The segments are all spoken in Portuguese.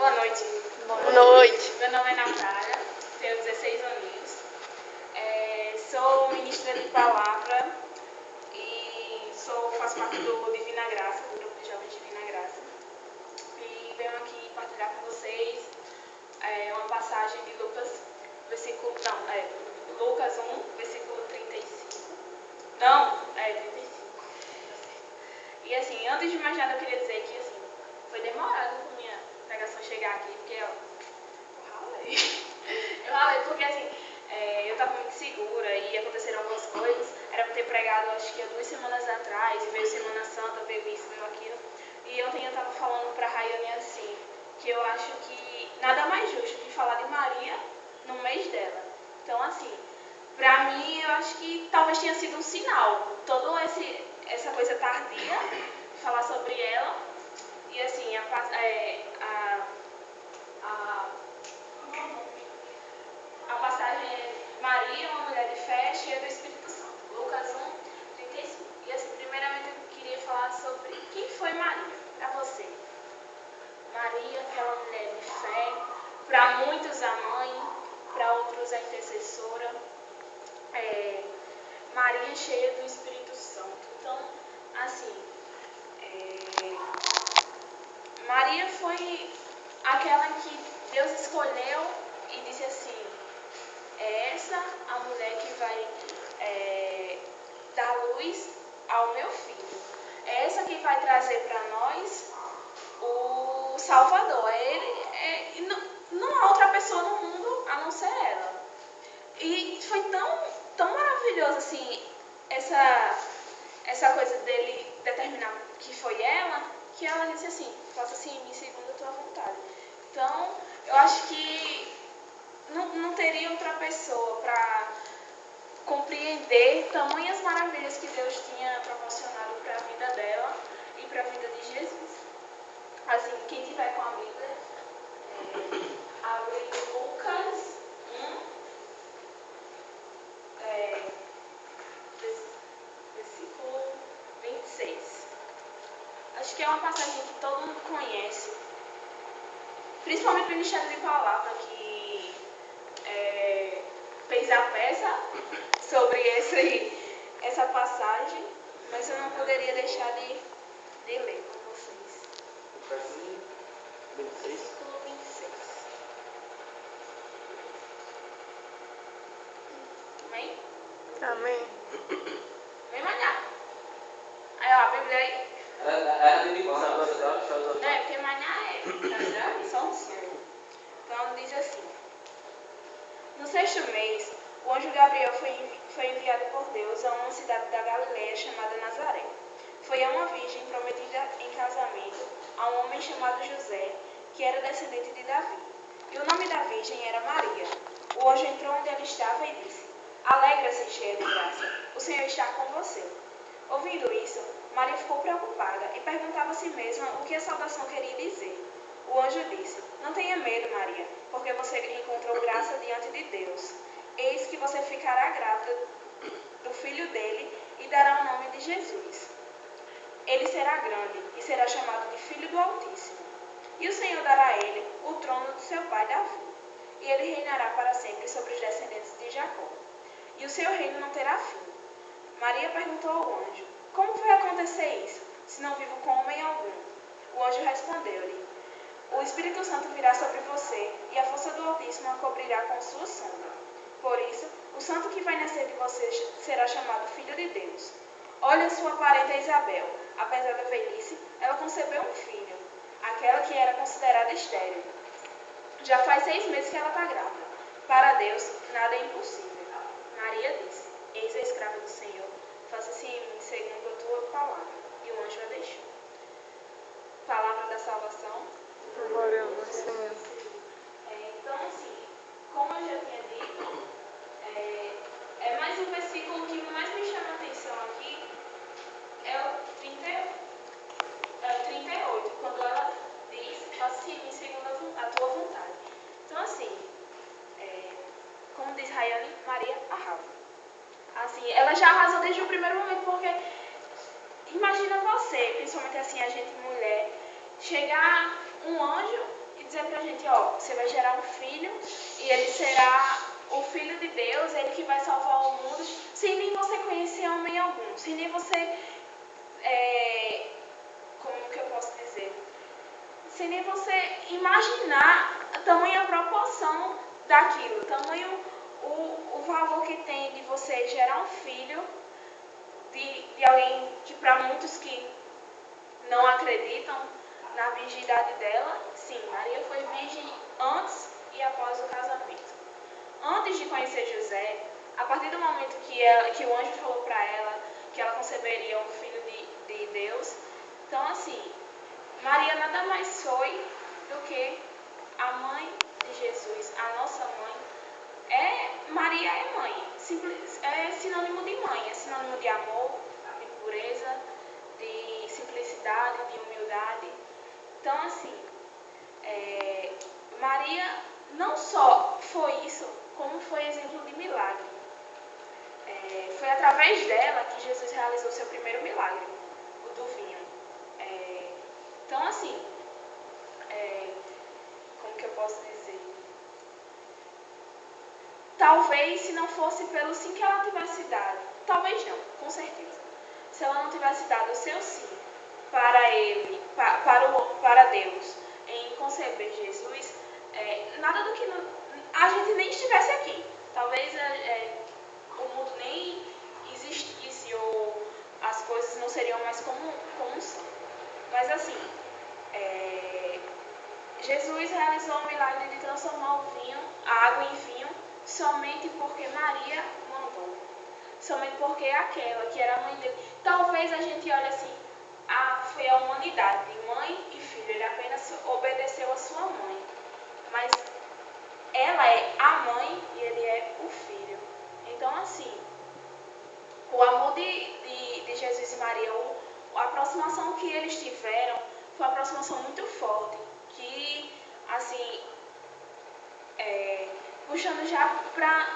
Boa noite. Boa noite. Meu nome é Natália, tenho 16 aninhos. Sou ministra de palavra e faço parte do Divina Graça, do grupo de jovens Divina Graça. E venho aqui partilhar com vocês uma passagem de Lucas 1, versículo 35. Não, 35. E assim, antes de mais nada eu queria dizer que assim, foi demorado para minha pregação chegar aqui, porque eu ralei porque assim, eu estava muito segura e aconteceram algumas coisas. Era para ter pregado acho que há 2 semanas atrás, e veio Semana Santa, veio isso, veio aquilo. E ontem eu estava falando para a Rayane assim, que eu acho que nada mais justo que falar de Maria no mês dela. Então assim, para mim eu acho que talvez tenha sido um sinal, toda essa coisa tardia, falar sobre ela. E assim, a passagem é Maria, uma mulher de fé, cheia do Espírito Santo. Lucas 1, 35. E assim, primeiramente eu queria falar sobre quem foi Maria, para você. Maria, aquela mulher de fé, para muitos a mãe, para outros a intercessora. Maria cheia do Espírito Santo. Então, assim, Maria foi aquela que Deus escolheu e disse assim, é essa a mulher que vai dar luz ao meu filho. É essa que vai trazer para nós o Salvador. Não há outra pessoa no mundo a não ser ela. E foi tão maravilhoso assim, essa coisa dele determinar que foi ela, que ela disse assim, faça-se em mim segundo a tua vontade. Então, eu acho que não teria outra pessoa para compreender tamanhas maravilhas que Deus tinha proporcionado para a vida dela e para a vida de Jesus. Assim, quem tiver com a Bíblia, abre Lucas 1, versículo 26. Acho que é uma passagem que todo mundo conhece, principalmente o Ministério de Palavra, que fez a peça sobre essa passagem, mas eu não poderia deixar de ler com vocês. Versículo 26. Versículo 26. Amém? Amém. Vem manhar. Aí, ó, a Bíblia aí. Não, é porque manhar é só um som. Então, diz assim. No 6º mês, o anjo Gabriel foi enviado por Deus a uma cidade da Galileia chamada Nazaré. Foi a uma virgem prometida em casamento a um homem chamado José, que era descendente de Davi. E o nome da virgem era Maria. O anjo entrou onde ela estava e disse, alegra-se, cheia de graça, o Senhor está com você. Ouvindo isso, Maria ficou preocupada e perguntava a si mesma o que a saudação queria dizer. O anjo disse, não tenha medo, Maria, porque você encontrou graça diante de Deus. Eis que você ficará grávida do filho dele e dará o nome de Jesus. Ele será grande e será chamado de Filho do Altíssimo. E o Senhor dará a ele o trono de seu pai Davi. E ele reinará para sempre sobre os descendentes de Jacó. E o seu reino não terá fim. Maria perguntou ao anjo, como vai acontecer isso, se não vivo com homem algum? O anjo respondeu-lhe, o Espírito Santo virá sobre você, e a força do Altíssimo a cobrirá com sua sombra. Por isso, o santo que vai nascer de você será chamado Filho de Deus. Olha sua parenta Isabel. Apesar da velhice, ela concebeu um filho, aquela que era considerada estéril. Já faz 6 meses que ela está grávida. Para Deus, nada é impossível. Maria disse, eis a escrava do Senhor, faça-se em mim segundo a tua palavra. E o anjo a deixou. Palavra da salvação. Glória a vós, Senhor. Então, assim, como eu já tinha dito, é mais um versículo que mais me chama a atenção aqui, é o 38, quando ela diz, faça-se em mim segundo a tua vontade. Então, assim, como diz Rayane, Maria arrasa. Assim, ela já arrasou desde o primeiro momento, porque imagina você, principalmente assim, a gente mulher, chegar um anjo e dizer pra gente, ó, você vai gerar um filho e ele será o Filho de Deus, ele que vai salvar o mundo, sem nem você conhecer homem algum, sem nem você, como que eu posso dizer? Sem nem você imaginar a tamanha proporção daquilo, tamanho o valor que tem de você gerar um filho de alguém que para muitos que não acreditam na virgindade dela, sim, Maria foi virgem antes e após o casamento. Antes de conhecer José, a partir do momento que o anjo falou para ela que ela conceberia um filho de Deus, então assim, Maria nada mais foi do que a mãe de Jesus, a nossa mãe. Maria é mãe, simples, é sinônimo de mãe, é sinônimo de amor, de pureza, de simplicidade, de humildade. Então assim, Maria não só foi isso, como foi exemplo de milagre. Foi através dela que Jesus realizou seu primeiro milagre, o do vinho. Então assim, como que eu posso dizer? Talvez se não fosse pelo sim que ela tivesse dado, talvez não, com certeza. Se ela não tivesse dado o seu sim para ele, para Deus, em conceber Jesus, nada do que a gente nem estivesse aqui. Talvez o mundo nem existisse ou as coisas não seriam mais como são. Mas assim, Jesus realizou o milagre de transformar a água em vinho somente porque Maria mandou. Somente porque aquela que era a mãe dele. Talvez a gente olhe assim, foi a humanidade, de mãe e filho. Ele apenas obedeceu a sua mãe. Mas ela é a mãe e ele é o filho. Então assim, o amor de Jesus e Maria, a aproximação que eles tiveram foi uma aproximação muito forte. Que, assim, puxando já para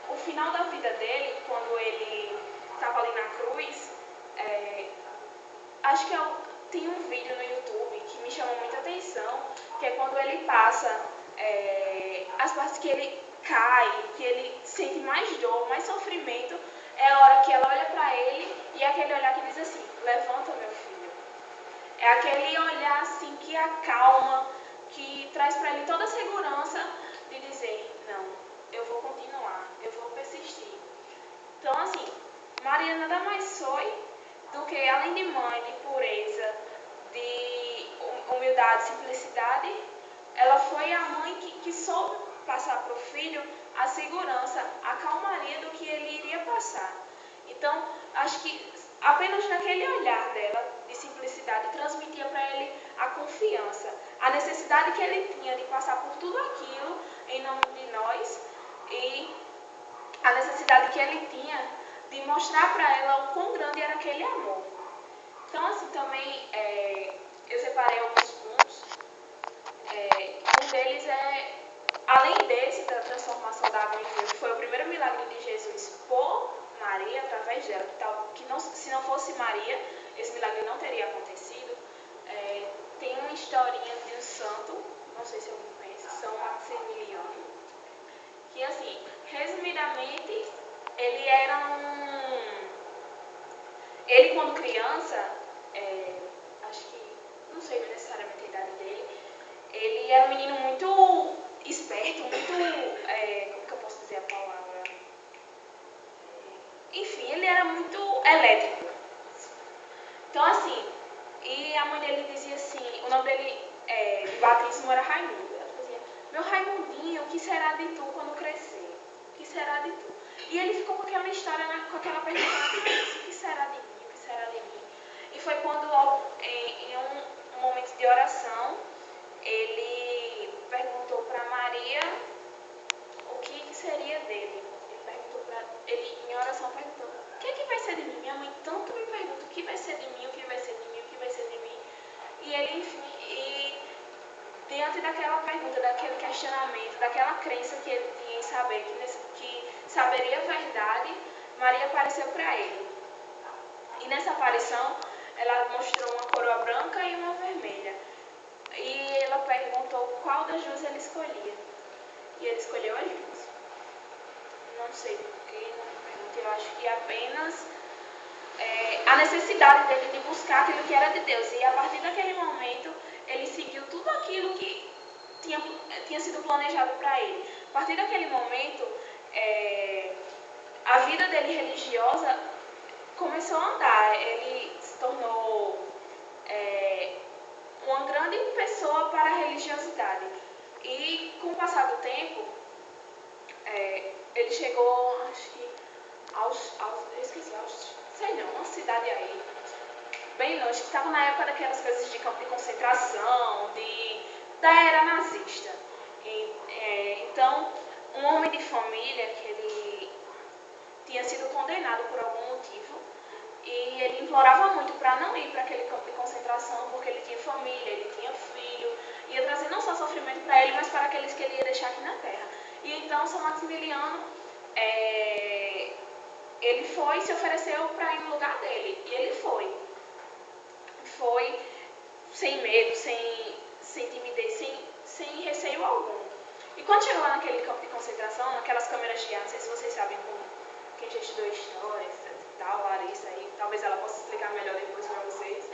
o final da vida dele, quando ele estava ali na cruz, acho que tem um vídeo no YouTube que me chamou muita atenção, que é quando ele passa as partes que ele cai, que ele sente mais dor, mais sofrimento, é a hora que ela olha para ele e é aquele olhar que diz assim, levanta meu filho. É aquele olhar assim que acalma, que traz para ele toda a segurança de dizer, não, eu vou continuar, eu vou persistir. Então assim, Maria nada mais foi do que, além de mãe, de pureza, de humildade, simplicidade, ela foi a mãe que soube passar para o filho a segurança, a calmaria do que ele iria passar. Então, acho que apenas naquele olhar dela, de simplicidade, transmitia para ele a confiança, a necessidade que ele tinha de passar por tudo aquilo em nome de nós e a necessidade que ele tinha de mostrar para ela o quão grande era aquele amor. Então, assim, também eu separei alguns pontos. Um deles além desse, da transformação da água em vinho, que foi o primeiro milagre de Jesus por Maria, através dela, se não fosse Maria, esse milagre não teria acontecido. Tem uma historinha de um santo, não sei se alguém conhece, São Maximiliano, que, assim, resumidamente, ele quando criança, acho que, não sei necessariamente a idade dele, ele era um menino muito esperto, muito, como que eu posso dizer a palavra? Enfim, ele era muito elétrico. Então, assim, e a mãe dele dizia assim, o nome dele de batismo era Raimundo. Ela dizia, meu Raimundinho, o que será de tu quando crescer? O que será de tu? E ele ficou com aquela história, com aquela pergunta na cabeça, o que será de mim? O que será de mim? E foi quando, em um momento de oração, ele perguntou para Maria o que seria dele. Ele, em oração, perguntou, o que vai ser de mim? Minha mãe tanto me pergunta o que vai ser de mim, o que vai ser de mim, o que vai ser de mim. E ele, enfim, diante daquela pergunta, daquele questionamento, daquela crença que ele tinha em saber, que saberia a verdade, Maria apareceu para ele. E nessa aparição, ela mostrou uma coroa branca e uma vermelha. E ela perguntou perguntou qual das duas ele escolhia. E ele escolheu as duas. Não sei porquê, não me pergunto. Eu acho que apenas a necessidade dele de buscar aquilo que era de Deus. E a partir daquele momento, ele seguiu tudo aquilo que tinha sido planejado para ele. A partir daquele momento, a vida dele religiosa começou a andar. Ele se tornou uma grande pessoa para a religiosidade. E com o passar do tempo, ele chegou, acho que uma cidade aí, bem longe, que estava na época daquelas coisas de campo de concentração, da era nazista. Então, um homem de família, que ele tinha sido condenado por algum motivo, e ele implorava muito para não ir para aquele campo de concentração, porque ele tinha família, ele tinha filho, ia trazer não só sofrimento para ele, mas para aqueles que ele ia deixar aqui na terra. E então, São Maximiliano, ele foi e se ofereceu para ir no lugar dele. E ele foi. Foi sem medo, sem timidez, sem receio algum. E quando chegou lá naquele campo de concentração, naquelas câmeras de ar, não sei se vocês sabem quem já estudou história e tal, Larissa aí, talvez ela possa explicar melhor depois para vocês.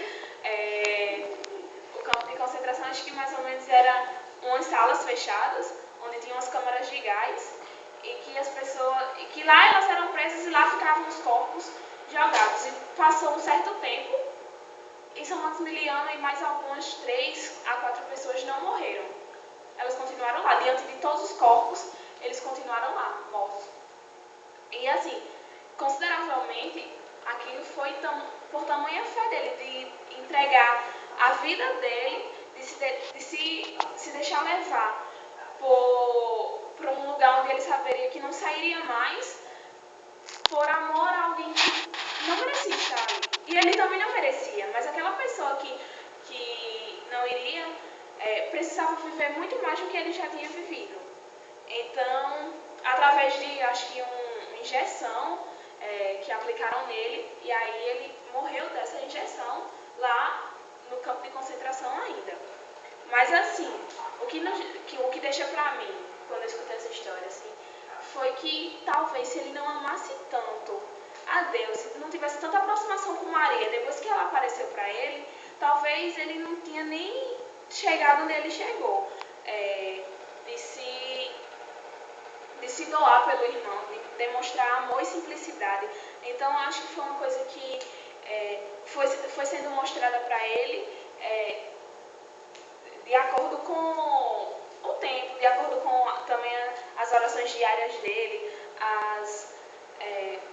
O campo de concentração, acho que mais ou menos era umas salas fechadas, onde tinham as câmaras de gás, e que lá elas eram presas e lá ficavam os corpos jogados. E passou um certo tempo, e São Maximiliano e mais algumas 3 a 4 pessoas não morreram. Elas continuaram lá, diante de todos os corpos, eles continuaram lá, mortos. E assim, consideravelmente, aquilo foi por tamanha fé dele, de entregar a vida dele, de se deixar levar para um lugar onde ele saberia que não sairia mais, por amor a alguém que não merecia estar ali. E ele também não merecia, mas aquela pessoa que não iria, precisava viver muito mais do que ele já tinha vivido. Então, através de, acho que uma injeção que aplicaram nele, e aí ele morreu dessa injeção lá no campo de concentração ainda. Mas assim, o que deixa pra mim, quando eu escutei essa história, assim, foi que talvez se ele não amasse tanto a Deus, não tivesse tanta aproximação com Maria, depois que ela apareceu para ele, talvez ele não tinha nem chegado onde ele chegou, de se doar pelo irmão, de demonstrar amor e simplicidade. Então, acho que foi uma coisa que foi sendo mostrada para ele de acordo com o tempo, de acordo com também as orações diárias dele,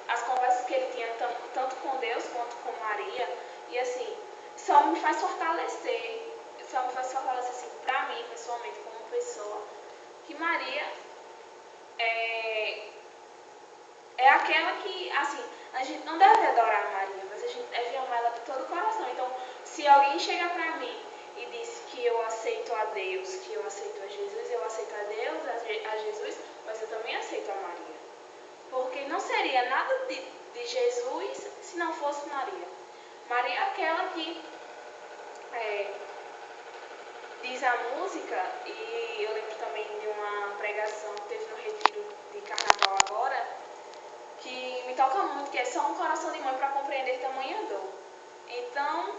as conversas que ele tinha tanto com Deus quanto com Maria. E assim, só me faz fortalecer assim, para mim, pessoalmente, como pessoa, que Maria é aquela que, assim, a gente não deve adorar a Maria, mas a gente deve amar ela de todo o coração. Então, se alguém chega para mim e diz que eu aceito a Deus, que eu aceito a Jesus, eu aceito a Deus, a Jesus, mas eu também aceito a Maria. Porque não seria nada de Jesus se não fosse Maria. Maria é aquela que diz a música, e eu lembro também de uma pregação que teve no retiro de carnaval agora, que me toca muito, que é só um coração de mãe para compreender tamanha dor. Então,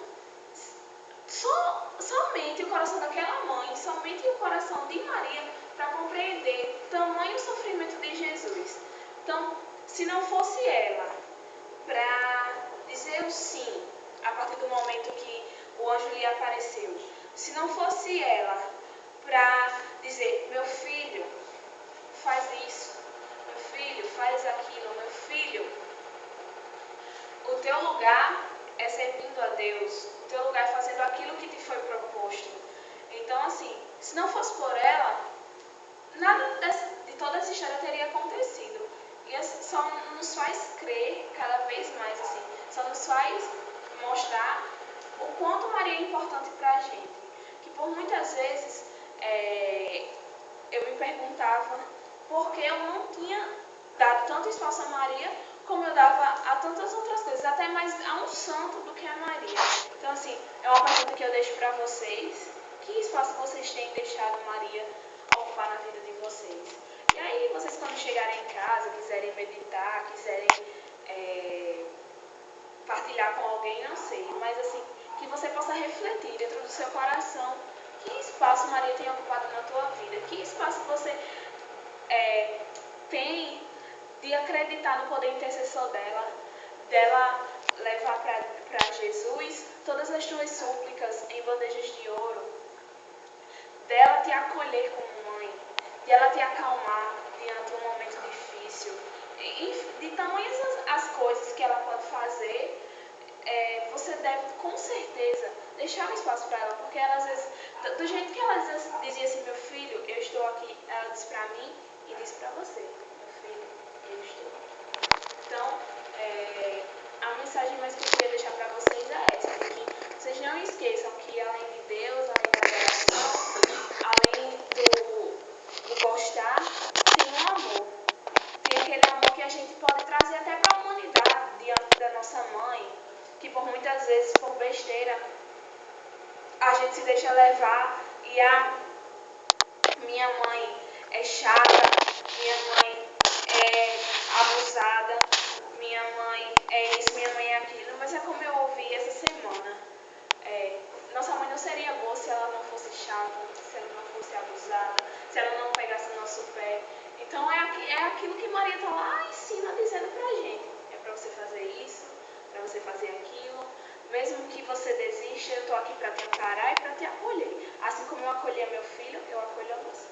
somente o coração daquela mãe, somente o coração de Maria para compreender tamanho sofrimento de Jesus. Então, se não fosse ela para dizer o sim, a partir do momento que o anjo lhe apareceu, se não fosse ela para dizer, meu filho, faz isso, meu filho, faz aquilo, meu filho, o teu lugar é servindo a Deus, o teu lugar é fazendo aquilo que te foi proposto. Então, assim, se não fosse por ela, nada de toda essa história teria acontecido. E assim, só nos faz crer cada vez mais, assim, só nos faz mostrar o quanto Maria é importante para a gente. Que por muitas vezes eu me perguntava por que eu não tinha dado tanto espaço a Maria como eu dava a tantas outras coisas, até mais a um santo do que a Maria. Então, assim, é uma pergunta que eu deixo para vocês. Que espaço vocês têm deixado Maria ocupar na vida de vocês. E aí, vocês quando chegarem em casa, quiserem meditar, quiserem partilhar com alguém, não sei, mas assim, que você possa refletir dentro do seu coração que espaço Maria tem ocupado na tua vida, que espaço você tem de acreditar no poder intercessor dela levar para Jesus todas as tuas súplicas em bandejas de ouro, dela te acolher como mãe, de ela te acalmar diante de um momento difícil, de tamanhas as coisas que ela pode fazer, você deve com certeza deixar um espaço para ela, porque ela às vezes, do jeito que ela dizia assim, meu filho, eu estou aqui, ela disse para mim e disse para você, meu filho, eu estou aqui. Então, a mensagem mais que eu queria deixar para vocês é essa, de que vocês não esqueçam que além de Deus, além da adoração, além do gostar, tem um amor. Tem aquele amor que a gente pode trazer até para a humanidade, diante da nossa mãe, que por muitas vezes, por besteira, a gente se deixa levar e a minha mãe é chata, minha mãe é abusada, minha mãe é isso, minha mãe é aquilo, mas é como eu ouvi essa semana. Nossa mãe não seria boa se ela não fosse chata, se ela não fosse abusada, se ela não pegasse no nosso pé. Então é aquilo que Maria está lá em cima dizendo pra gente. É para você fazer isso, para você fazer aquilo. Mesmo que você desista, eu estou aqui para te amparar e para te acolher. Assim como eu acolhi a meu filho, eu acolho a você.